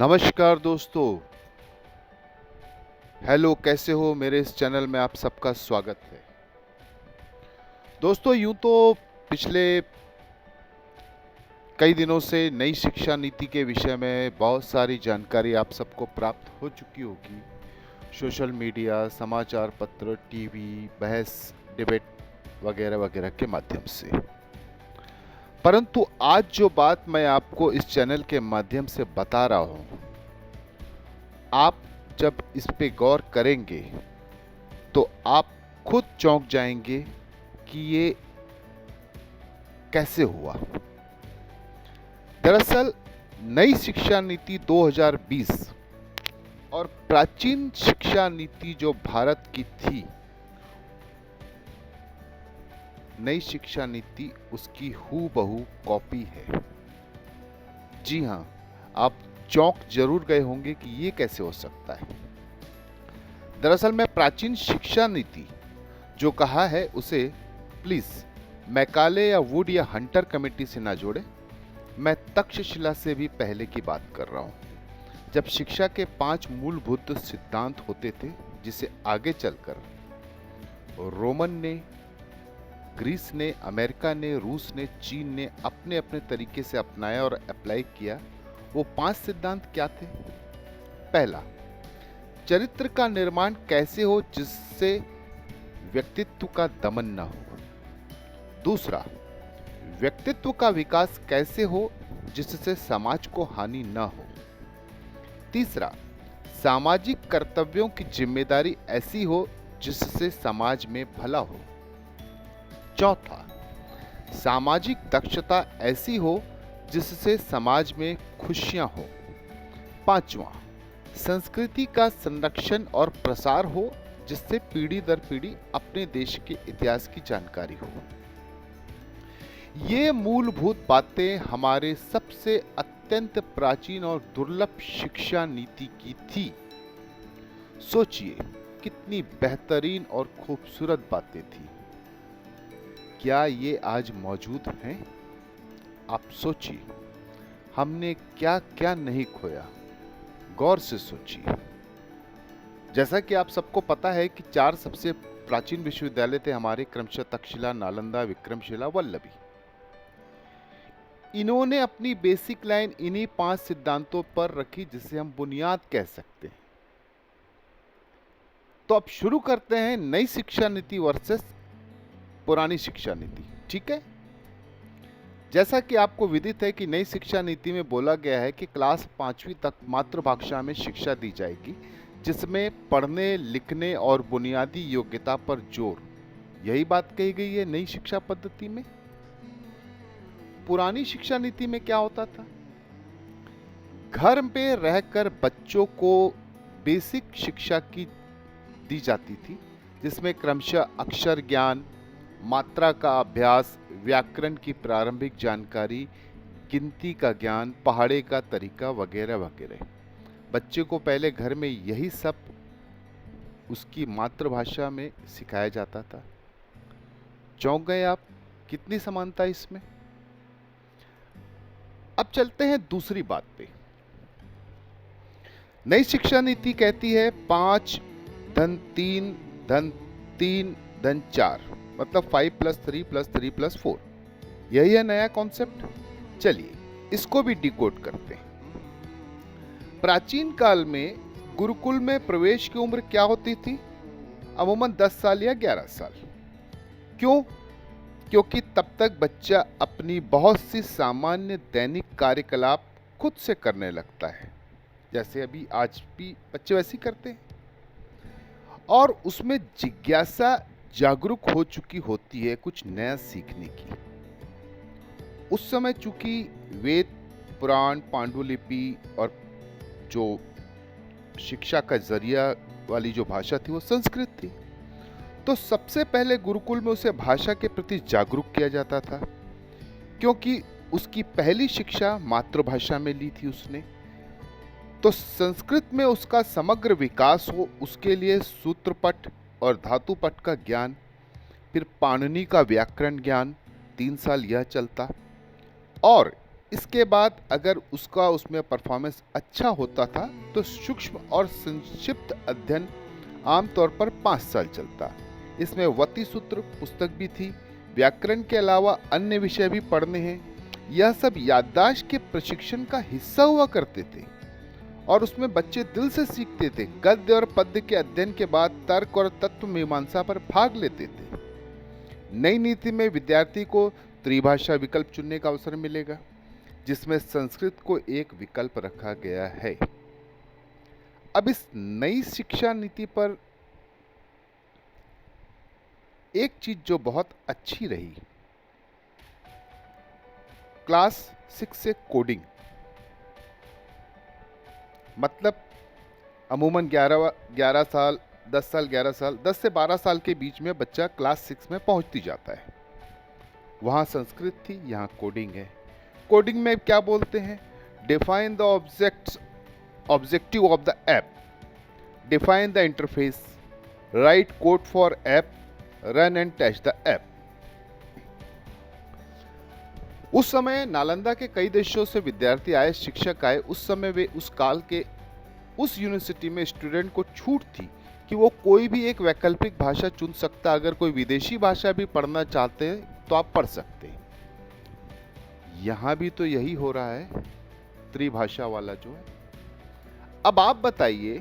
नमस्कार दोस्तों। हेलो, कैसे हो? मेरे इस चैनल में आप सबका स्वागत है। दोस्तों, यूं तो पिछले कई दिनों से नई शिक्षा नीति के विषय में बहुत सारी जानकारी आप सबको प्राप्त हो चुकी होगी। सोशल मीडिया, समाचार पत्र, टीवी, बहस, डिबेट वगैरह वगैरह के माध्यम से। परंतु आज जो बात मैं आपको इस चैनल के माध्यम से बता रहा हूं, आप जब इस पे गौर करेंगे तो आप खुद चौंक जाएंगे कि ये कैसे हुआ। दरअसल नई शिक्षा नीति 2020 और प्राचीन शिक्षा नीति जो भारत की थी, नई शिक्षा नीति उसकी हूबहू कॉपी है। जी हां, आप चौंक जरूर गए होंगे कि ये कैसे हो सकता है। दरअसल मैं प्राचीन शिक्षा नीति जो कहा है उसे प्लीज मैकाले या वुड या हंटर कमेटी से ना जोड़े। मैं तक्षशिला से भी पहले की बात कर रहा हूं, जब शिक्षा के 5 मूलभूत सिद्धांत होते थे, जिसे आगे चलकर रोमन ने, ग्रीस ने, अमेरिका ने, रूस ने, चीन ने अपने अपने तरीके से अपनाया और अप्लाई किया। वो 5 सिद्धांत क्या थे? पहला, चरित्र का निर्माण कैसे हो जिससे व्यक्तित्व का दमन न हो। दूसरा, व्यक्तित्व का विकास कैसे हो जिससे समाज को हानि न हो। तीसरा, सामाजिक कर्तव्यों की जिम्मेदारी ऐसी हो जिससे समाज में भला हो। चौथा, सामाजिक दक्षता ऐसी हो जिससे समाज में खुशियां हो। पांचवा, संस्कृति का संरक्षण और प्रसार हो जिससे पीढ़ी दर पीढ़ी अपने देश के इतिहास की जानकारी हो। ये मूलभूत बातें हमारे सबसे अत्यंत प्राचीन और दुर्लभ शिक्षा नीति की थी। सोचिए कितनी बेहतरीन और खूबसूरत बातें थी। क्या ये आज मौजूद हैं? आप सोचिए, हमने क्या क्या नहीं खोया। गौर से सोचिए। जैसा कि आप सबको पता है कि 4 सबसे प्राचीन विश्वविद्यालय थे हमारे, क्रमशः तक्षशिला, नालंदा, विक्रमशिला, वल्लभी। इन्होंने अपनी बेसिक लाइन इन्हीं 5 सिद्धांतों पर रखी, जिसे हम बुनियाद कह सकते हैं। तो अब शुरू करते हैं नई शिक्षा नीति वर्सेस पुरानी शिक्षा नीति। ठीक है? जैसा कि आपको विदित है कि नई शिक्षा नीति में बोला गया है कि क्लास 5वीं तक मातृभाषा में शिक्षा दी जाएगी, जिसमें पढ़ने, लिखने और बुनियादी योग्यता पर जोर। यही बात कही गई है नई शिक्षा पद्धति में। पुरानी शिक्षा नीति में क्या होता था? घर में रहकर बच्चों को बेसिक शिक्षा की दी जाती थी, जिसमें क्रमशः अक्षर ज्ञान, मात्रा का अभ्यास, व्याकरण की प्रारंभिक जानकारी, गिनती का ज्ञान, पढ़ाने का तरीका वगैरह वगैरह। बच्चे को पहले घर में यही सब उसकी मातृभाषा में सिखाया जाता था। चौंक गए आप? कितनी समानता इसमें। अब चलते हैं दूसरी बात पे। नई शिक्षा नीति कहती है 5 धन 3 धन 3 धन 4, मतलब 5 + 3 + 3 + 4। यही है नया कॉन्सेप्ट। चलिए इसको भी डिकोड करते हैं। प्राचीन काल में गुरुकुल में प्रवेश की उम्र क्या होती थी? अमूमन 10 साल या 11 साल। क्यों? क्योंकि तब तक बच्चा अपनी बहुत सी सामान्य दैनिक कार्यकलाप खुद से करने लगता है, जैसे अभी आज भी बच्चे वैसे ही करते हैं, और उसमें जिज्ञासा जागरूक हो चुकी होती है कुछ नया सीखने की। उस समय चूंकि वेद, पुराण, पांडुलिपि और जो शिक्षा का जरिया वाली जो भाषा थी वो संस्कृत थी, तो सबसे पहले गुरुकुल में उसे भाषा के प्रति जागरूक किया जाता था, क्योंकि उसकी पहली शिक्षा मातृभाषा में ली थी उसने। तो संस्कृत में उसका समग्र विकास हो, उसके लिए सूत्रपट और धातुपट का ज्ञान, फिर पाणिनि का व्याकरण ज्ञान, 3 साल यह चलता, और इसके बाद अगर उसका उसमें परफॉर्मेंस अच्छा होता था तो सूक्ष्म और संक्षिप्त अध्ययन आमतौर पर 5 साल चलता। इसमें वती सूत्र पुस्तक भी थी, व्याकरण के अलावा अन्य विषय भी पढ़ने हैं। यह सब याददाश्त के प्रशिक्षण का हिस्सा हुआ करते थे और उसमें बच्चे दिल से सीखते थे। गद्य और पद्य के अध्ययन के बाद तर्क और तत्व मीमांसा पर भाग लेते थे। नई नीति में विद्यार्थी को त्रिभाषा विकल्प चुनने का अवसर मिलेगा, जिसमें संस्कृत को एक विकल्प रखा गया है। अब इस नई शिक्षा नीति पर एक चीज जो बहुत अच्छी रही, क्लास 6 से कोडिंग, मतलब अमूमन 11 साल 10 साल 11 साल 10 से 12 साल के बीच में बच्चा क्लास 6 में पहुंचती जाता है। वहां संस्कृत थी, यहाँ कोडिंग है। कोडिंग में क्या बोलते हैं? Define the objective of the app, define the interface, write code for app, run and test the app. उस समय नालंदा के कई देशों से विद्यार्थी आए, शिक्षक आए। उस समय वे उस काल के उस यूनिवर्सिटी में स्टूडेंट को छूट थी कि वो कोई भी एक वैकल्पिक भाषा चुन सकता। अगर कोई विदेशी भाषा भी पढ़ना चाहते हैं तो आप पढ़ सकते हैं। यहां भी तो यही हो रहा है, त्रिभाषा वाला जो है। अब आप बताइए,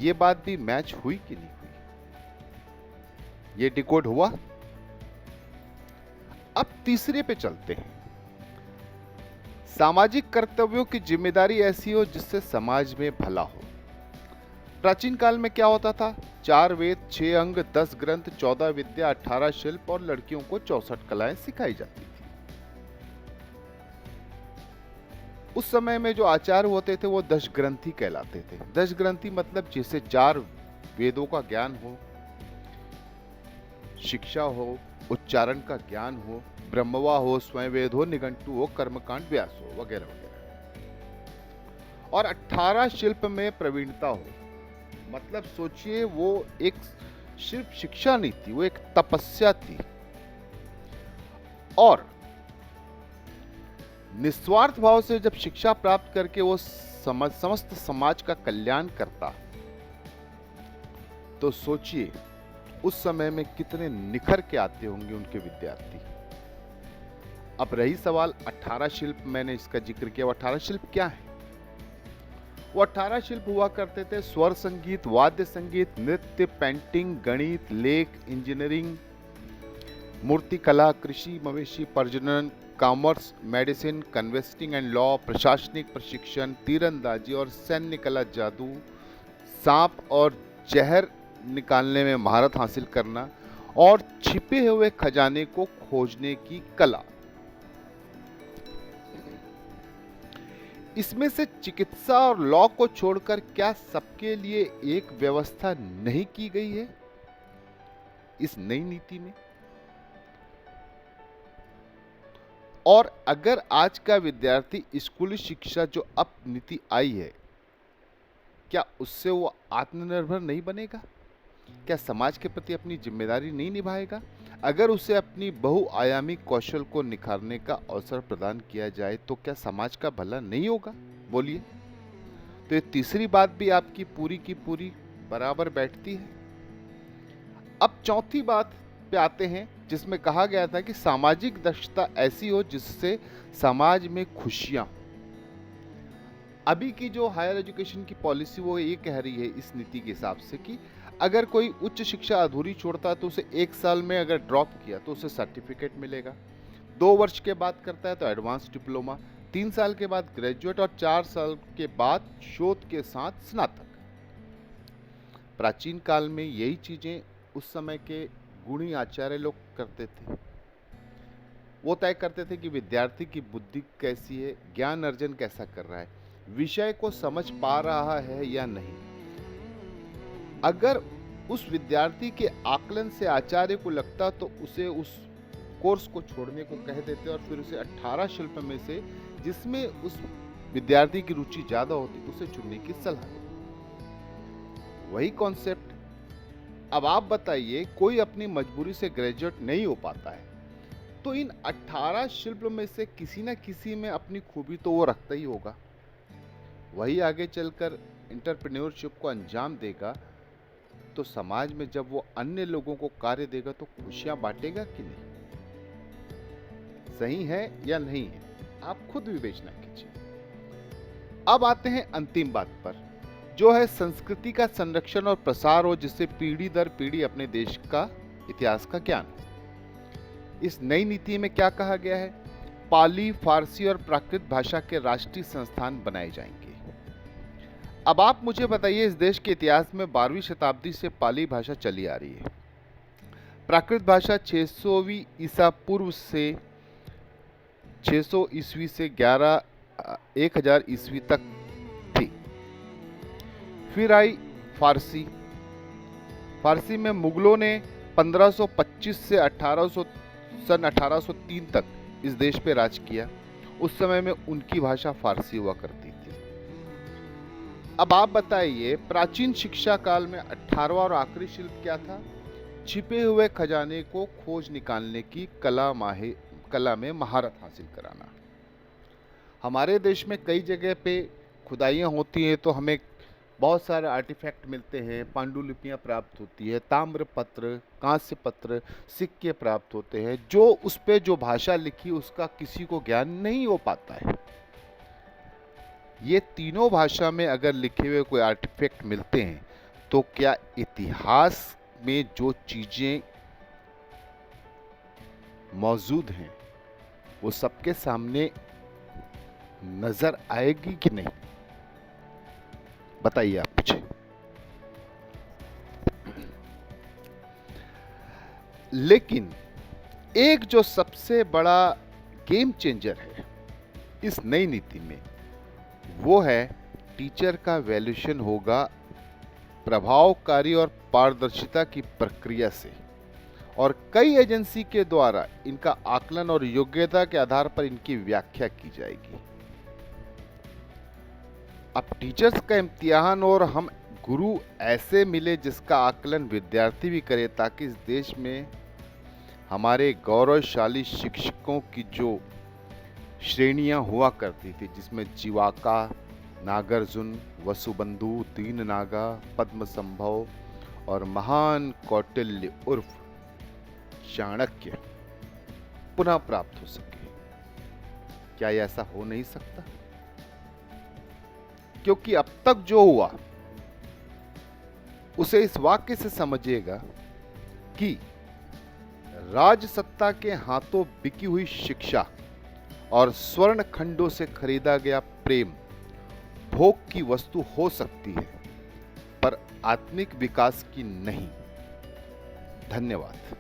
ये बात भी मैच हुई कि नहीं हुई? ये डिकोड हुआ? अब तीसरे पे चलते हैं। सामाजिक कर्तव्यों की जिम्मेदारी ऐसी हो जिससे समाज में भला हो। प्राचीन काल में क्या होता था? 4 वेद, 6 अंग, 10 ग्रंथ, 14 विद्या, 18 शिल्प और लड़कियों को 64 कलाएं सिखाई जाती थी। उस समय में जो आचार्य होते थे वो 10 ग्रंथी कहलाते थे। 10 ग्रंथी मतलब जैसे 4 वेदों का ज्ञान हो, शिक्षा हो, उच्चारण का ज्ञान हो, ब्रह्मवा हो, स्वयं वेद हो, निघंटु हो, कर्मकांड, व्यास हो, वगैरह वगैरह। और 18 शिल्प में प्रवीणता हो। मतलब सोचिए, वो एक सिर्फ शिक्षा नहीं थी, वो एक तपस्या थी। और निस्वार्थ भाव से जब शिक्षा प्राप्त करके वो समस्त समाज का कल्याण करता, तो सोचिए उस समय में कितने निखर के आते होंगे उनके विद्यार्थी। अब रही सवाल 18 शिल्प, मैंने इसका जिक्र किया। वो 18 शिल्प क्या है? वो 18 शिल्प हुआ करते थे: स्वर संगीत, वाद्य संगीत, नृत्य, पेंटिंग, गणित, लेख, इंजीनियरिंग, मूर्ति कला, कृषि, मवेशी प्रजनन, कॉमर्स, मेडिसिन, कन्वेस्टिंग एंड लॉ, प्रशासनिक प्रशिक्षण, तीरंदाजी और सैन्य कला, जादू, सांप और जहर निकालने में महारत हासिल करना और छिपे हुए खजाने को खोजने की कला। इसमें से चिकित्सा और लॉ को छोड़कर क्या सबके लिए एक व्यवस्था नहीं की गई है इस नई नीति में? और अगर आज का विद्यार्थी स्कूली शिक्षा जो अब नीति आई है, क्या उससे वो आत्मनिर्भर नहीं बनेगा? क्या समाज के प्रति अपनी जिम्मेदारी नहीं निभाएगा? अगर उसे अपनी बहुआयामी कौशल को निखारने का अवसर प्रदान किया जाए तो क्या समाज का भला नहीं होगा? बोलिए। तो ये तीसरी बात भी आपकी पूरी की पूरी बराबर बैठती है। अब चौथी बात पे आते हैं, जिसमें कहा गया था कि सामाजिक दक्षता ऐसी हो जिससे समाज में खुशियां। अभी की जो हायर एजुकेशन की पॉलिसी वो ये कह रही है इस नीति के हिसाब से कि अगर कोई उच्च शिक्षा अधूरी छोड़ता है तो उसे 1 साल में अगर ड्रॉप किया तो उसे सर्टिफिकेट मिलेगा, 2 वर्ष के बाद करता है तो एडवांस डिप्लोमा, 3 साल के बाद ग्रेजुएट और 4 साल के बाद शोध के साथ स्नातक। प्राचीन काल में यही चीजें उस समय के गुणी आचार्य लोग करते थे। वो तय करते थे कि विद्यार्थी की बुद्धि कैसी है, ज्ञान अर्जन कैसा कर रहा है, विषय को समझ पा रहा है या नहीं। अगर उस विद्यार्थी के आकलन से आचार्य को लगता तो उसे उस कोर्स को छोड़ने को कह देते और फिर उसे 18 शिल्प में से जिसमें उस विद्यार्थी की रुचि ज्यादा होती उसे चुनने की सलाह देते। वही कॉन्सेप्ट। अब आप बताइए, कोई अपनी मजबूरी से ग्रेजुएट नहीं हो पाता है तो इन 18 शिल्प में से किसी न किसी में अपनी खूबी तो वो रखता ही होगा। वही आगे चलकर एंटरप्रेन्योरशिप को अंजाम देगा, तो समाज में जब वो अन्य लोगों को कार्य देगा तो खुशियां बांटेगा कि नहीं? सही है या नहीं है, आप खुद विवेचना कीजिए। अब आते हैं अंतिम बात पर, जो है संस्कृति का संरक्षण और प्रसार हो, जिससे पीढ़ी दर पीढ़ी अपने देश का इतिहास का ज्ञान हो। इस नई नीति में क्या कहा गया है? पाली, फारसी और प्राकृत भाषा के राष्ट्रीय संस्थान बनाए जाएंगे। अब आप मुझे बताइए, इस देश के इतिहास में 12वीं शताब्दी से पाली भाषा चली आ रही है। प्राकृत भाषा 600वीं ईसा पूर्व से 600 ईस्वी से 1000 ईस्वी तक थी। फिर आई फारसी। फारसी में मुगलों ने 1525 से सन 1803 तक इस देश पे राज किया। उस समय में उनकी भाषा फारसी हुआ करती थी। अब आप बताइए, प्राचीन शिक्षा काल में 18वां और आखिरी शिल्प क्या था? छिपे हुए खजाने को खोज निकालने की कला में महारत हासिल कराना। हमारे देश में कई जगह पे खुदाइयाँ होती हैं तो हमें बहुत सारे आर्टिफैक्ट मिलते हैं, पांडुलिपियाँ प्राप्त होती है, ताम्र पत्र, कांस्य पत्र, सिक्के प्राप्त होते हैं, जो उस पे जो भाषा लिखी उसका किसी को ज्ञान नहीं हो पाता है। ये तीनों भाषा में अगर लिखे हुए कोई आर्टिफैक्ट मिलते हैं तो क्या इतिहास में जो चीजें मौजूद हैं वो सबके सामने नजर आएगी कि नहीं? बताइए आप मुझे। लेकिन एक जो सबसे बड़ा गेम चेंजर है इस नई नीति में, वो है टीचर का वैल्यूएशन होगा प्रभावकारी और पारदर्शिता की प्रक्रिया से, और कई एजेंसी के द्वारा इनका आकलन और योग्यता के आधार पर इनकी व्याख्या की जाएगी। अब टीचर्स का इम्तिहान और हम गुरु ऐसे मिले जिसका आकलन विद्यार्थी भी करे, ताकि इस देश में हमारे गौरवशाली शिक्षकों की जो श्रेणियां हुआ करती थी, जिसमें जीवाका, नागार्जुन, वसुबंधु, दीननागा, पद्मसंभव और महान कौटिल्य उर्फ चाणक्य पुनः प्राप्त हो सके। क्या ऐसा हो नहीं सकता? क्योंकि अब तक जो हुआ उसे इस वाक्य से समझिएगा कि राजसत्ता के हाथों बिकी हुई शिक्षा और स्वर्ण खंडों से खरीदा गया प्रेम भोग की वस्तु हो सकती है, पर आत्मिक विकास की नहीं। धन्यवाद।